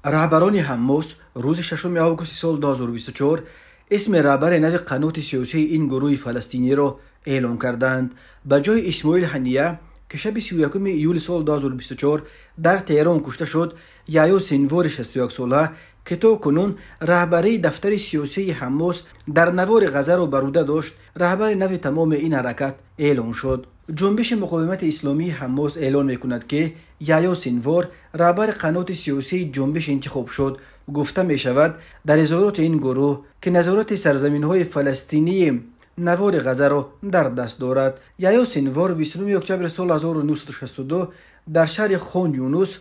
رهبران حماس روز 6 آگوست سال 2024 اسم رهبر نو قنات سیاسی این گروه فلسطینی را اعلام کردند. به جای اسماعیل هنیه که شب 31 ایول سال 2024 در تهران کشته شد، یحیی سنوار 61 ساله که تا کنون رهبری دفتر سیاسی حماس در نوار غزه را بر عهده داشت، رهبر نو تمام این حرکت اعلام شد. جنبش مقاومت اسلامی حماس اعلان میکند که یحیی سنوار رهبر قنات سیاسی جنبش انتخاب شد. گفته می شود در اظهارات این گروه که نظارت سرزمین های فلسطینی نوار غزه را در دست دارد. یحیی سنوار 29 اکتبر سال 1962 در شهر خان یونس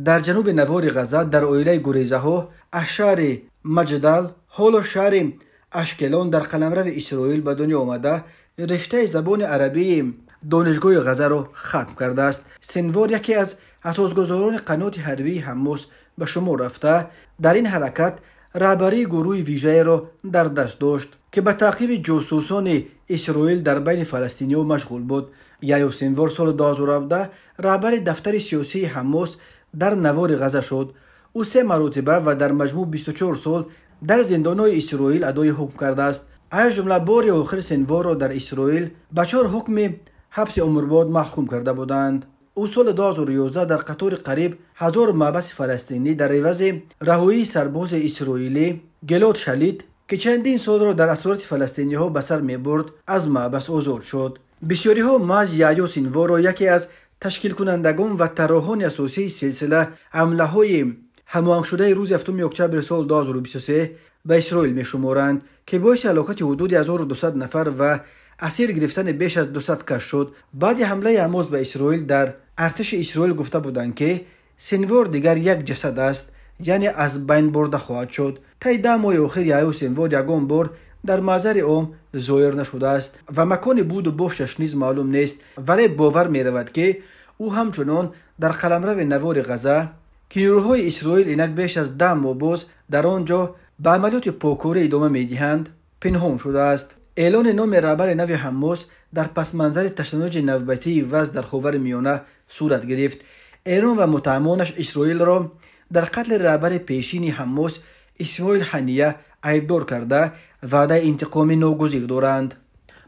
در جنوب نوار غزه در اویله گریزه ها از شهر مجدل حالا شهر اشکلان در قلمرو اسرائیل به دنیا آمده رشته زبان عربی دانشگاه غزه را ختم کرده است. سنوار یکی از اساسگزاران قنات حربی حماس به شمار رفته در این حرکت رهبری گروه ویژه را در دست داشت که به تعقیب جاسوسان اسرائیل در بین فلسطینی‌ها مشغول بود. یحیی سنوار سال 2017 رهبر دفتر سیاسی حماس در نوار غزه شد. او 3 مرتبه و در مجموع 24 سال در زندان‌های اسرائیل ادای حکم کرده است. از جمله بار آخر سنوار را در اسرائیل به 4 حکم حبس عمرباد محکوم کرده بودند. او سال 2011 در قطار قریب 1000 محبس فلسطینی در عوض رهایی سرباز اسرائیلی گلاد شلیت که چندین سال را در اسارت فلسطینی ها به سر می برد از محبس آزاد شد. بسیاری ها محض یحیی سنوار را یکی از تشکیل کنندگان و طراحان اساسی سلسله حمله های هماهنگ شده روز 7 اکتبر سال 2023 به اسرائیل می شمارند که باعث هلاکت حدود 1200 نفر و اسیر گرفتن بیش از 200 کس شد. بعد حمله حماس به اسرائیل در ارتش اسرائیل گفته بودند که سنوار دیگر یک جسد است، یعنی از بین برده خواهد شد. طی 10 ماه اخیر یحیی سنوار یگان بار در محضر عام ظاهر نشده است و مکان بود و باشش نیز معلوم نیست، ولی باور می رود که او همچنان در قلمرو نوار غزه که نیروهای اسرائیل اینک بیش از 10 ماه باز در آنجا به عملیات پاکوری ادامه می دهند پنهان شده است. اعلان نام رهبر نو حماس در پس منظر تشنج نوبتی وضع در خاورمیانه صورت گرفت. ایران و متهمانش اسرائیل را در قتل رهبر پیشین حماس اسماعیل هنیه عیبدار کرده وعده انتقام ناگزیر دارند.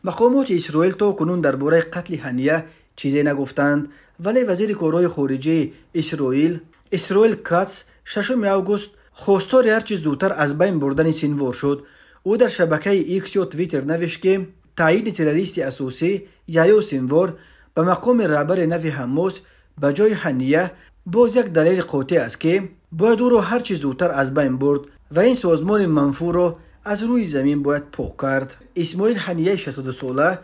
مقامات اسرائیل تا کنون درباره قتل هنیه چیزی نگفتند، ولی وزیر کارهای خارجه اسرائیل کاتس 6 آگوست خواستار هرچه زودتر از بین بردن سنوار شد. او در شبکه ایکس یا توییتر نوشت که تعیین تروریست اساسی یحیی سنوار به مقام رهبر نو حماس به جای هنیه باز یک دلیل قاطع است که باید او را هرچه زودتر از بین برد و این سازمان منفور را از روی زمین باید پاک کرد. اسماعیل هنیه 62 ساله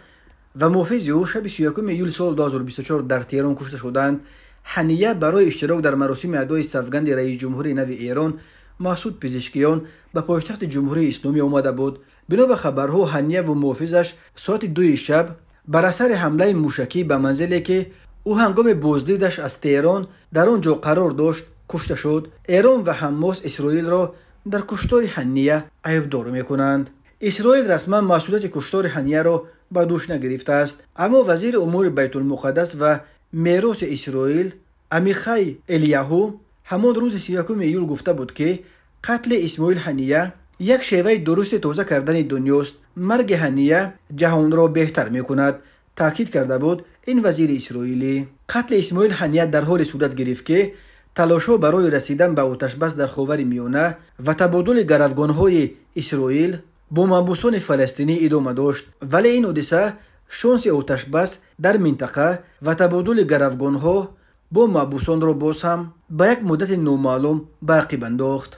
و محافظ او شب 31 ایول سال 2024 در تهران کشته شدند. هنیه برای اشتراک در مراسم ادای سوگند رئیس جمهوری نو ایران مسعود پزشکیان به پایتخت جمهوری اسلامی آمده بود. بنا به خبرها هنیه و محافظش ساعت 2 شب بر اثر حمله موشکی به منزلی که او هنگام بازدیدش از تهران در آنجا قرار داشت کشته شد. ایران و حماس اسرائیل را در کشتار هنیه عیبدار میکنند. اسرائیل رسما مسئولیت کشتار هنیه را به دوش نگرفته است، اما وزیر امور بیت المقدس و میراث اسرائیل عمیخای الیاهو همان روز 31 ایول گفته بود که قتل اسماعیل هنیه یک شیوه درست تازه کردن دنیاست. مرگ هنیه جهان را بهتر میکند، تاکید کرده بود این وزیر اسرائیلی. قتل اسماعیل هنیه در حال صورت گرفت که تلاش‌ها برای رسیدن به آتش بس در خاورمیانه و تبادل گروگان‌های اسرائیل با محبوسان فلسطینی ادامه داشت، ولی این حادثه شانس آتش بس در منطقه و تبادل گروگان‌ها با محبوسان را باز هم به یک مدت نامعلوم به عقب انداخت.